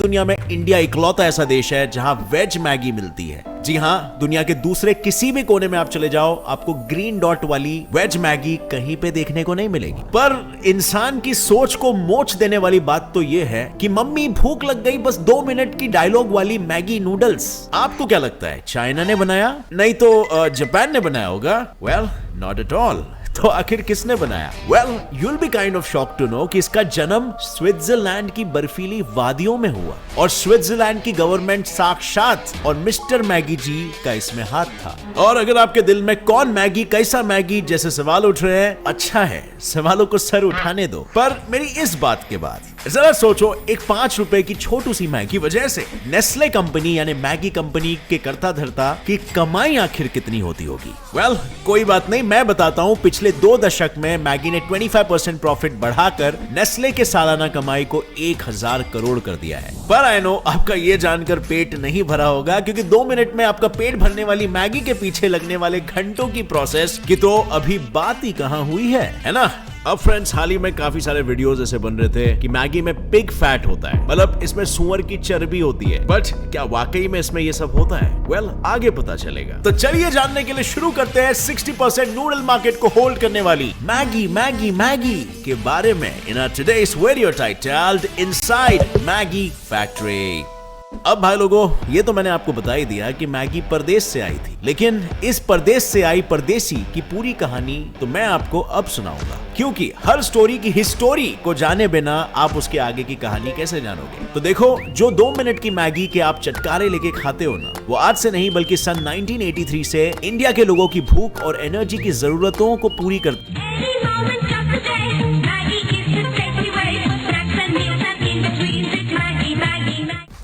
दुनिया में इंडिया इकलौता ऐसा देश है जहां वेज मैगी मिलती है। जी हाँ, दुनिया के दूसरे किसी भी कोने में आप चले जाओ, आपको ग्रीन डॉट वाली वेज मैगी कहीं पे देखने को नहीं मिलेगी। पर इंसान की सोच को मोच देने वाली बात तो ये है कि मम्मी भूख लग गई, बस 2 मिनट की डायलॉग वाली मैगी नूडल्स। आपको क्या लगता है, चाइना ने बनाया? नहीं तो जापान ने बनाया होगा? Well, not at all. तो आखिर किसने बनाया? Well, you'll be kind of shocked to know कि इसका जन्म स्विट्जरलैंड की बर्फीली वादियों में हुआ और स्विट्जरलैंड की गवर्नमेंट साक्षात और मिस्टर मैगी जी का इसमें हाथ था। और अगर आपके दिल में कौन मैगी, कैसा मैगी जैसे सवाल उठ रहे हैं, अच्छा है, सवालों को सर उठाने दो। पर मेरी इस बात के बाद जरा सोचो, एक 5 रुपए की छोटी सी मैगी वजह से नेस्ले कंपनी यानी मैगी कंपनी के कर्ता धर्ता की कमाई आखिर कितनी होती होगी? वेल, कोई बात नहीं, मैं बताता हूँ। पिछले 2 दशक में मैगी ने 25% प्रॉफिट बढ़ाकर नेस्ले के सालाना कमाई को 1000 करोड़ कर दिया है। पर आई नो आपका ये जानकर पेट नहीं भरा होगा, क्योंकि 2 मिनट में आपका पेट भरने वाली मैगी के पीछे लगने वाले घंटों की प्रोसेस की तो अभी बात ही कहां हुई है ना? अब फ्रेंड्स, हाल ही में काफी सारे वीडियोस ऐसे बन रहे थे कि मैगी में पिग फैट होता है, मतलब इसमें सुअर की चर्बी होती है। बट क्या वाकई में इसमें ये सब होता है? वेल, आगे पता चलेगा। तो चलिए जानने के लिए शुरू करते हैं 60% नूडल मार्केट को होल्ड करने वाली मैगी मैगी मैगी के बारे में in today's video titled inside Maggi factory. अब भाई लोगों, ये तो मैंने आपको बता ही दिया कि मैगी परदेश से आई थी, लेकिन इस परदेश से आई परदेसी की पूरी कहानी तो मैं आपको अब सुनाऊंगा, क्योंकि हर स्टोरी की हिस्टोरी को जाने बिना आप उसके आगे की कहानी कैसे जानोगे? तो देखो, जो 2 मिनट की मैगी के आप चटकारे लेके खाते हो ना, वो आज से नहीं बल्कि सन 1983 से इंडिया के लोगों की भूख और एनर्जी की जरूरतों को पूरी करती है।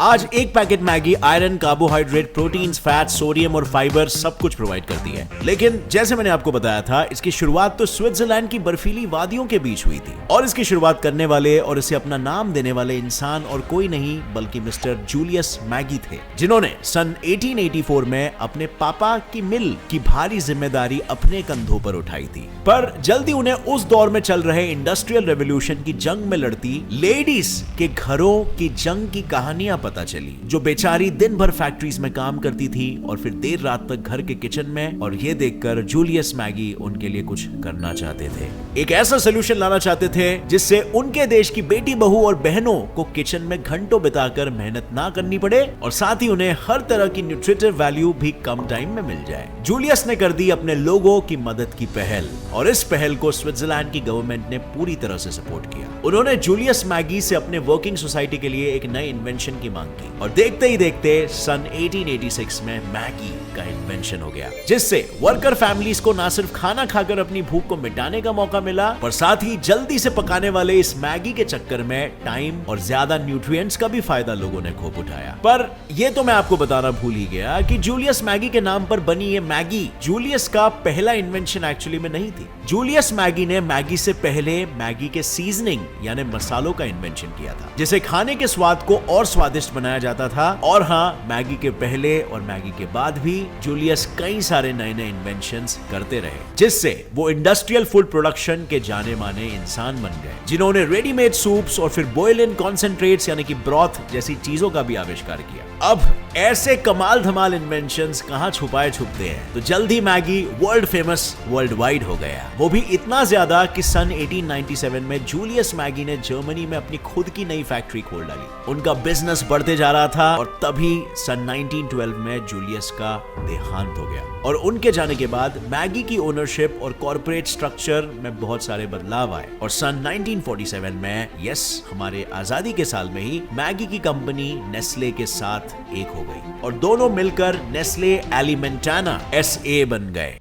आज एक packet Maggi iron, carbohydrate, proteins, fat, sodium और फाइबर सब कुछ प्रोवाइड करती है। लेकिन जैसे मैंने आपको बताया था, इसकी शुरुआत तो स्विट्जरलैंड की बर्फीली वादियों के बीच हुई थी और इसकी शुरुआत करने वाले और इसे अपना नाम देने वाले इंसान और कोई नहीं बल्कि मिस्टर जूलियस मैगी थे, जिन्होंने सन 1884 में अपने पापा की मिल की भारी जिम्मेदारी अपने कंधों पर उठाई थी। पर जल्दी उन्हें उस दौर में चल रहे इंडस्ट्रियल रेवोल्यूशन की जंग में लड़ती लेडीज के घरों की जंग की कहानियां पता चली, जो बेचारी दिन भर फैक्ट्रीज में काम करती थी और फिर देर रात तक घर के किचन में। और ये देखकर जूलियस मैगी उनके लिए कुछ करना चाहते थे, एक ऐसा सोल्यूशन लाना चाहते थे जिससे उनके देश की बेटी, बहू और बहनों को किचन में घंटों बिताकर मेहनत ना करनी पड़े और साथ ही उन्हें हर तरह की न्यूट्रिटिव वैल्यू भी कम टाइम में मिल जाए। जूलियस ने कर दी अपने लोगों की मदद की पहल और इस पहल को स्विट्जरलैंड की गवर्नमेंट ने पूरी तरह से सपोर्ट किया। उन्होंने जूलियस मैगी से अपने वर्किंग सोसाइटी के लिए एक नए इन्वेंशन की मांग की और देखते ही देखते सन 1886 में मैगी का इन्वेंशन हो गया, जिससे वर्कर फैमिलीज को ना सिर्फ खाना खाकर अपनी भूख को मिटाने का मौका मिला, पर साथ ही जल्दी से पकाने वाले इस मैगी के चक्कर में टाइम और ज्यादा न्यूट्रिएंट्स का भी फायदा लोगों ने खूब उठाया। पर यह तो मैं आपको बताना भूल ही गया कि जूलियस मैगी के नाम पर बनी ये मैगी जूलियस का पहला इन्वेंशन एक्चुअली में नहीं थी। जूलियस मैगी ने मैगी से पहले मैगी के सीजनिंग यानी मसालों का इन्वेंशन किया था, जिसे खाने के स्वाद को और स्वादिष्ट बनाया जाता था। और हाँ, मैगी के पहले और मैगी के बाद भी जूलियस कई सारे नए नए इन्वेंशंस करते रहे, जिससे वो इंडस्ट्रियल फूड प्रोडक्शन के जाने माने इंसान बन गए, जिन्होंने रेडीमेड सूप्स और फिर बॉयल इन कॉन्सेंट्रेट्स यानी कि ब्रॉथ जैसी चीजों का भी आविष्कार किया। अब ऐसे कमाल धमाल इन्वेंशंस कहां छुपाए छुपते हैं, तो जल्दी Maggi world famous world wide हो गया, वो भी इतना ज्यादा कि सन 1897 में जूलियस मैगी ने जर्मनी में अपनी खुद की नई फैक्ट्री खोल डाली। उनका बिजनेस बढ़ते जा रहा था और तभी सन 1912 में जूलियस का देहांत हो गया और उनके जाने के बाद मैगी की ओनरशिप और कॉर्पोरेट स्ट्रक्चर में बहुत सारे बदलाव आए और सन 1947 में, यस, हमारे आजादी के साल में ही मैगी की कंपनी नेस्ले के साथ एक हो गई और दोनों मिलकर नेस्ले एलिमेंटाना SA बन गए।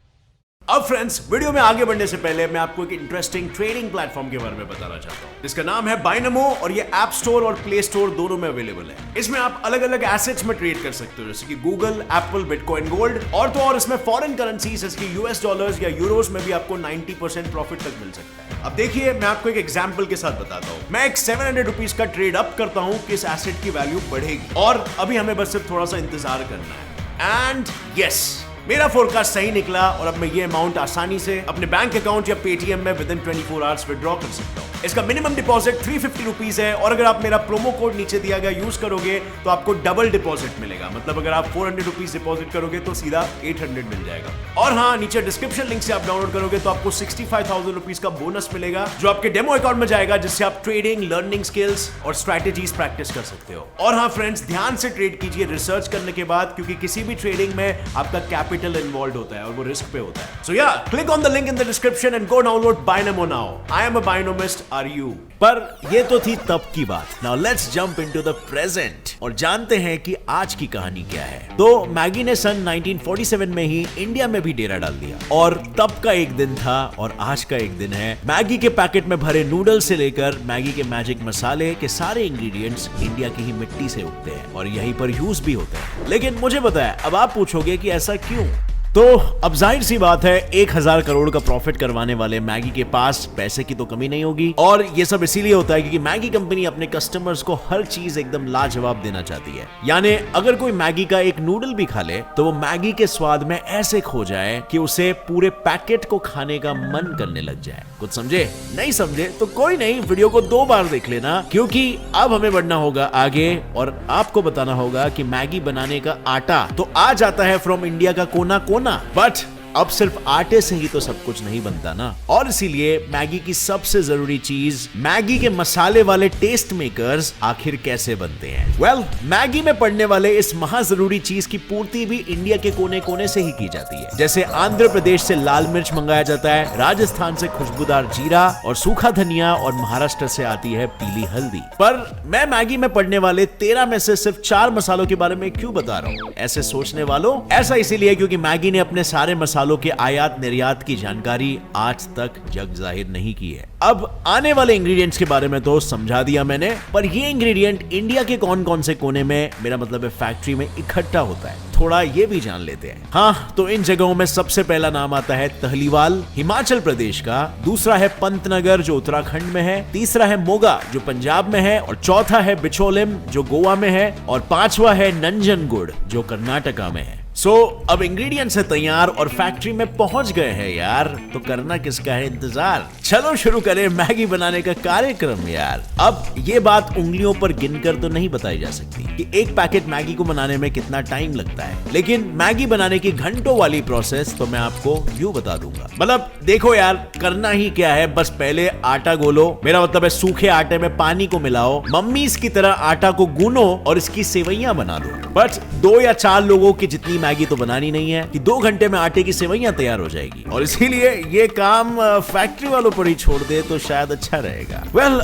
अब फ्रेंड्स, वीडियो में आगे बढ़ने से पहले मैं आपको एक इंटरेस्टिंग ट्रेडिंग प्लेटफॉर्म के बारे में बताना चाहता हूं, जिसका नाम है बाइनमो और ये ऐप स्टोर और प्ले स्टोर दोनों में अवेलेबल है। इसमें आप अलग अलग एसेट्स में ट्रेड कर सकते हो, जैसे कि गूगल, एप्पल, बिटकॉइन, गोल्ड और तो और इसमें फॉरेन करेंसीज जैसे कि US डॉलर्स या यूरोस में भी आपको 90% प्रॉफिट तक मिल सकता है। अब देखिए, मैं आपको एक एग्जांपल के साथ बताता हूं। मैं एक 700 रुपीज का ट्रेड अप करता हूं कि इस एसेट की वैल्यू बढ़ेगी और अभी हमें बस सिर्फ थोड़ा सा इंतजार करना है। एंड यस, मेरा फोरकास्ट सही निकला और अब मैं ये अमाउंट आसानी से अपने बैंक अकाउंट या पेटीएम में विद इन 24 आवर्स विड्रॉ कर सकता हूं। इसका मिनिमम डिपॉजिट 350 रुपीज है और अगर आप मेरा प्रोमो कोड नीचे दिया गया यूज करोगे तो आपको डबल डिपॉजिट मिलेगा। मतलब अगर आप 400 रुपीज डिपॉजिट करोगे तो सीधा 800 मिल जाएगा। और हाँ, नीचे डिस्क्रिप्शन लिंक से आप डाउनलोड करोगे तो आपको 65,000 रुपीज का बोनस मिलेगा जो आपके डेमो अकाउंट में जाएगा, जिससे आप ट्रेडिंग, लर्निंग स्किल्स और स्ट्रैटेजीज प्रैक्टिस कर सकते हो। और हाँ फ्रेंड्स, ध्यान से ट्रेड कीजिए रिसर्च करने के बाद, क्योंकि किसी भी ट्रेडिंग में आपका कैपिटल इन्वॉल्व होता है और वो रिस्क पे होता है। So yeah, click on the link in the description and go download Binomo now. I am a Binomist, are you? पर ये तो थी तब की बात। Now let's jump into the present और जानते हैं कि आज की कहानी क्या है। तो मैगी ने सन 1947 में ही इंडिया में भी डेरा डाल दिया और तब का एक दिन था और आज का एक दिन है। मैगी के पैकेट में भरे नूडल्स से लेकर मैगी के मैजिक मसाले के सारे इंग्रेडिएंट्स इंडिया की ही मिट्टी से उगते हैं और यहीं पर यूज भी होते हैं। लेकिन मुझे पता है, अब आप पूछोगे कि ऐसा क्यों? तो अब जाहिर सी बात है, 1000 करोड़ का प्रॉफिट करवाने वाले मैगी के पास पैसे की तो कमी नहीं होगी। और ये सब इसीलिए होता है क्योंकि मैगी कंपनी अपने कस्टमर्स को हर चीज एकदम लाजवाब देना चाहती है। यानी अगर कोई मैगी का एक नूडल भी खा ले तो वो मैगी के स्वाद में ऐसे खो जाए कि उसे पूरे पैकेट को खाने का मन करने लग जाए। कुछ समझे? नहीं समझे तो कोई नहीं, वीडियो को 2 बार देख लेना, क्योंकि अब हमें बढ़ना होगा आगे और आपको बताना होगा कि मैगी बनाने का आटा तो आ जाता है फ्रॉम इंडिया का कोना कोना, बट अब सिर्फ आटे से ही तो सब कुछ नहीं बनता ना। और इसीलिए मैगी की सबसे जरूरी चीज, मैगी के मसाले वाले टेस्ट मेकर्स आखिर कैसे बनते हैं? वेल, मैगी में पड़ने वाले इस महाजरूरी चीज की पूर्ति भी इंडिया के कोने कोने से ही की जाती है। जैसे आंध्र प्रदेश से लाल मिर्च मंगाया जाता है, राजस्थान से खुशबूदार जीरा और सूखा धनिया, और महाराष्ट्र से आती है पीली हल्दी। पर मैं मैगी में पड़ने वाले 13 में से सिर्फ 4 मसालों के बारे में क्यों बता रहा हूँ ऐसे सोचने वालों? ऐसा इसीलिए क्योंकि मैगी ने अपने सारे मसालों के आयात निर्यात की जानकारी आज तक जग जाहिर नहीं की है। अब आने वाले इंग्रेडिएंट्स के बारे में तो समझा दिया मैंने, पर ये इंग्रेडिएंट इंडिया के कौन कौन से कोने में, मेरा मतलब है फैक्ट्री में इकट्ठा होता है, थोड़ा ये भी जान लेते हैं। हाँ, तो इन जगहों में सबसे पहला नाम आता है तहलीवाल, हिमाचल प्रदेश का। दूसरा है पंतनगर जो उत्तराखंड में है। तीसरा है मोगा जो पंजाब में है। और चौथा है बिचोलिम जो गोवा में है। और 5वां है नंजनगुड जो कर्नाटका में है। अब इंग्रेडिएंट्स है तैयार और फैक्ट्री में पहुंच गए हैं यार, तो करना किसका है इंतजार? चलो शुरू करें मैगी बनाने का कार्यक्रम यार। अब ये बात उंगलियों पर गिनकर तो नहीं बताई जा सकती कि एक पैकेट मैगी को बनाने में कितना टाइम लगता है, लेकिन मैगी बनाने की घंटों वाली प्रोसेस तो मैं आपको यूं बता दूंगा। मतलब देखो यार, करना ही क्या है, बस पहले आटा गोलो, मेरा मतलब है सूखे आटे में पानी को मिलाओ, मम्मीज की तरह आटा को गूनो और इसकी सेवइयां बना दो। बट 2 या 4 लोगों की जितनी मैगी तो बनानी नहीं है कि 2 घंटे में आटे की सेवइयां तैयार हो जाएगी, और इसीलिए ये काम फैक्ट्री वालों पर ही छोड़ दे तो शायद अच्छा रहेगा। वेल,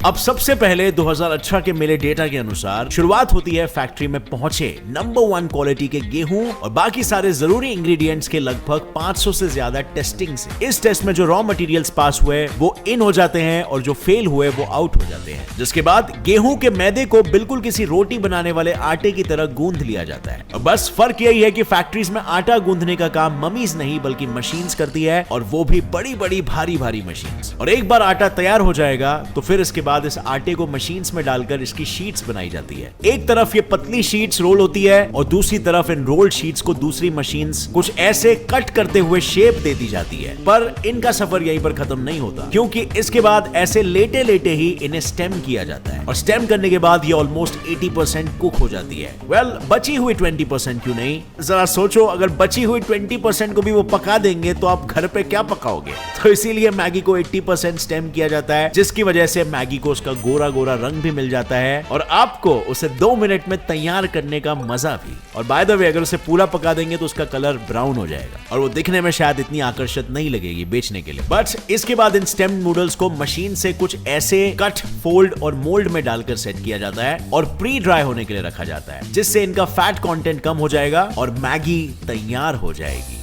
अब सबसे पहले 2018 के मिले डेटा के अनुसार शुरुआत होती है फैक्ट्री में पहुंचे नंबर 1 क्वालिटी के गेहूं और बाकी सारे जरूरी इंग्रेडिएंट्स के लगभग 500 से ज्यादा टेस्टिंग से। इस टेस्ट में जो रॉ मटेरियल्स पास हुए वो इन हो जाते हैं और जो फेल हुए वो आउट हो जाते हैं, जिसके बाद गेहूं के मैदे को बिल्कुल किसी रोटी बनाने वाले आटे की तरह गूंद लिया जाता है। और बस फर्क यही है कि फैक्ट्रीज में आटा गूंदने का काम मम्मीज नहीं बल्कि मशीन्स करती है, और वो भी बड़ी बड़ी भारी भारी मशीन्स। और एक बार आटा तैयार हो जाएगा तो फिर इसके बाद इस आटे को मशीन्स में डालकर इसकी शीट्स बनाई जाती है। एक तरफ ये पतली शीट्स रोल होती है और दूसरी तरफ इन रोल्ड शीट्स को दूसरी मशीन्स कुछ ऐसे कट करते हुए शेप दे दी जाती है। पर इनका सफर यहीं पर खत्म नहीं होता, क्योंकि इसके बाद ऐसे लेटे लेटे ही इन्हें स्टेम किया जाता है, और स्टेम करने के बाद ये ऑलमोस्ट 80% कुक हो जाती है। वेल, बची हुई 20% क्यों नहीं? जरा सोचो, अगर बची हुई 20% को भी वो पका देंगे तो आप घर पे क्या पकाओगे? तो इसीलिए मैगी को 80% स्टेम किया जाता है, जिसकी वजह से मैगी को उसका गोरा गोरा रंग भी मिल जाता है और आपको उसे 2 मिनट में तैयार करने का मजा भी। और बाय द वे, अगर उसे पूरा पका देंगे तो उसका कलर ब्राउन हो जाएगा और वो दिखने में शायद इतनी आकर्षित नहीं लगेगी बेचने के लिए। बट इसके बाद इन स्टेम नूडल्स को मशीन से कुछ ऐसे कट, फोल्ड और मोल्ड में डालकर सेट किया जाता है और प्री ड्राई होने के लिए रखा जाता है, जिससे इनका फैट कंटेंट कम हो जाएगा और मैगी तैयार हो जाएगी।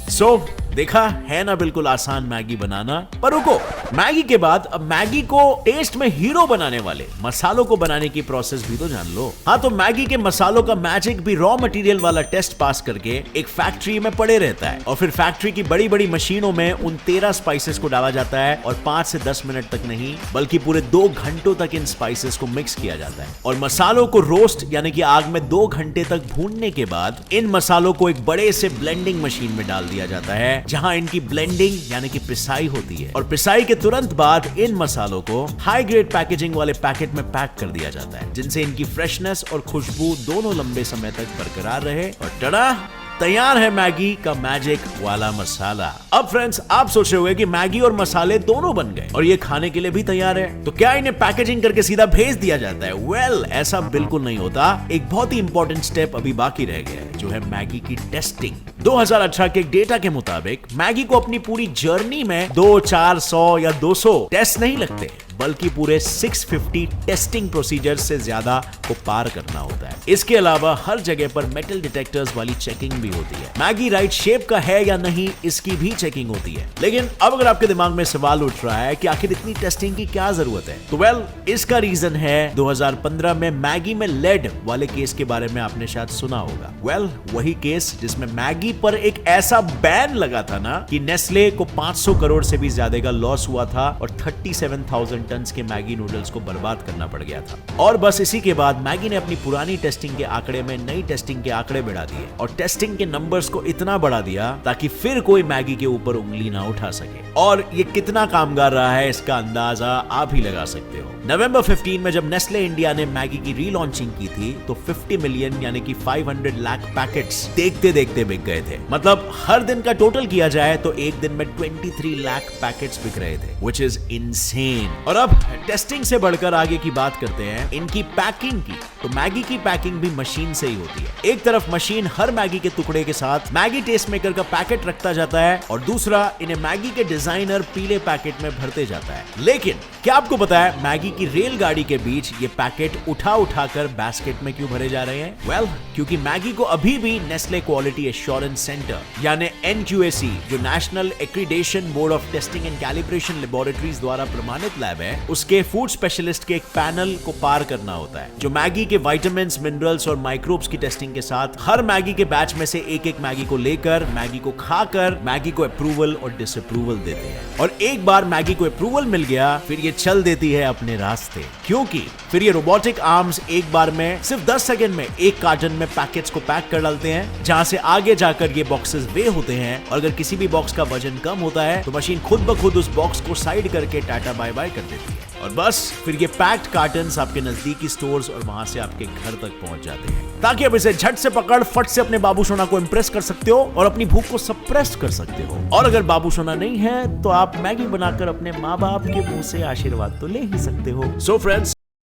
देखा है ना, बिल्कुल आसान मैगी बनाना। पर रुको, मैगी के बाद अब मैगी को टेस्ट में हीरो बनाने वाले मसालों को बनाने की प्रोसेस भी तो जान लो। हाँ, तो मैगी के मसालों का मैजिक भी रॉ मटेरियल वाला टेस्ट पास करके एक फैक्ट्री में पड़े रहता है, और फिर फैक्ट्री की बड़ी बड़ी मशीनों में उन 13 स्पाइसेस को डाला जाता है और 5 से 10 मिनट तक नहीं बल्कि पूरे 2 घंटों तक इन स्पाइसेस को मिक्स किया जाता है। और मसालों को रोस्ट यानी कि आग में 2 घंटे तक भूनने के बाद इन मसालों को एक बड़े से ब्लेंडिंग मशीन में डाल दिया जाता है जहां इनकी ब्लेंडिंग यानी कि पिसाई होती है, और पिसाई के तुरंत बाद इन मसालों को हाई ग्रेड पैकेजिंग वाले पैकेट में पैक कर दिया जाता है, जिनसे इनकी फ्रेशनेस और खुशबू दोनों लंबे समय तक बरकरार रहे। और टड़ा, तैयार है मैगी का मैजिक वाला मसाला। अब फ्रेंड्स, आप सोच रहे होंगे कि मैगी और मसाले दोनों बन गए और ये खाने के लिए भी तैयार है, तो क्या इन्हें पैकेजिंग करके सीधा भेज दिया जाता है? वेल, ऐसा बिल्कुल नहीं होता। एक बहुत ही इंपॉर्टेंट स्टेप अभी बाकी रह गया है, जो है मैगी की टेस्टिंग। 2018 के डेटा के मुताबिक मैगी को अपनी पूरी जर्नी में 200, 400 या 200 टेस्ट नहीं लगते, बल्कि पूरे 650 टेस्टिंग प्रोसीजर से ज्यादा को पार करना होता है। इसके अलावा हर जगह पर मेटल डिटेक्टर्स वाली चेकिंग भी होती है। मैगी राइट शेप का है या नहीं, इसकी भी चेकिंग होती है। लेकिन अब अगर आपके दिमाग में सवाल उठ रहा है कि आखिर इतनी टेस्टिंग की क्या जरूरत है, तो वेल, इसका रीजन है 2015 में मैगी में लेड वाले केस के बारे में आपने शायद सुना होगा। वेल, वही केस जिसमें मैगी पर एक ऐसा बैन लगा था ना कि नेस्ले को 500 करोड़ से भी ज्यादा का लॉस हुआ था और 37,000 टन के मैगी नूडल्स को बर्बाद करना पड़ गया था। और बस इसी के बाद मैगी ने अपनी पुरानी टेस्टिंग के आंकड़े में नई टेस्टिंग के आंकड़े बढ़ा दिए और टेस्टिंग के नंबर्स को इतना बढ़ा दिया ताकि फिर कोई मैगी के ऊपर उंगली ना उठा सके। और ये कितना कामगार रहा है, इसका अंदाजा आप ही लगा सकते हो। नवंबर 15 में जब नेस्ले इंडिया ने मैगी की रीलॉन्चिंग की थी, तो 50 मिलियन यानी कि 500 लाख पैकेट्स देखते देखते बिक गए थे। मतलब हर दिन का टोटल किया जाए तो एक दिन में 23 लाख पैकेट्स बिक रहे थे, व्हिच इज इनसेन। और अब टेस्टिंग से बढ़कर आगे की बात करते हैं इनकी पैकिंग की। तो मैगी की पैकिंग भी मशीन से ही होती है। एक तरफ मशीन हर मैगी के टुकड़े के साथ मैगी टेस्ट मेकर का पैकेट रखता जाता है और दूसरा इन्हें मैगी के डिजाइनर पीले पैकेट में भरते जाता है। लेकिन क्या आपको पता है मैगी की रेलगाड़ी के बीच ये पैकेट उठा कर बास्केट में क्यों भरे जा रहे हैं? वेल, क्योंकि मैगी को अभी भी नेस्ले क्वालिटी एश्योरेंस सेंटर यानी NQAC, जो national accreditation board of testing and calibration laboratories द्वारा प्रमाणित लैब है, उसके फूड स्पेशलिस्ट के एक पैनल को पार करना होता है, जो मैगी के विटामिन, मिनरल्स और माइक्रोब्स की टेस्टिंग के साथ हर मैगी के बैच में से एक मैगी को लेकर, मैगी को खाकर मैगी को अप्रूवल और डिसअप्रूवल देते हैं। और एक बार मैगी को अप्रूवल मिल गया, फिर ये चल देती है अपने रास्ते, क्योंकि फिर ये रोबोटिक आर्म्स एक बार में सिर्फ 10 सेकंड में एक कार्टन में पैकेट्स को पैक कर डालते हैं, जहां से आगे जाकर ये बॉक्सेस वे होते हैं। और अगर किसी भी बॉक्स का वजन कम होता है तो मशीन खुद ब खुद उस बॉक्स को साइड करके टाटा बाय बाय कर देती है, और बस फिर ये पैक्ड कार्टन्स आपके नजदीकी स्टोर्स और वहां से आपके घर तक पहुंच जाते हैं, ताकि आप इसे झट से पकड़ फट से अपने बाबू सोना को इंप्रेस कर सकते हो और अपनी भूख को सप्रेस कर सकते हो। और अगर बाबू सोना नहीं है तो आप मैगी बनाकर अपने माँ बाप के मुंह से आशीर्वाद तो ले ही सकते हो। So friends,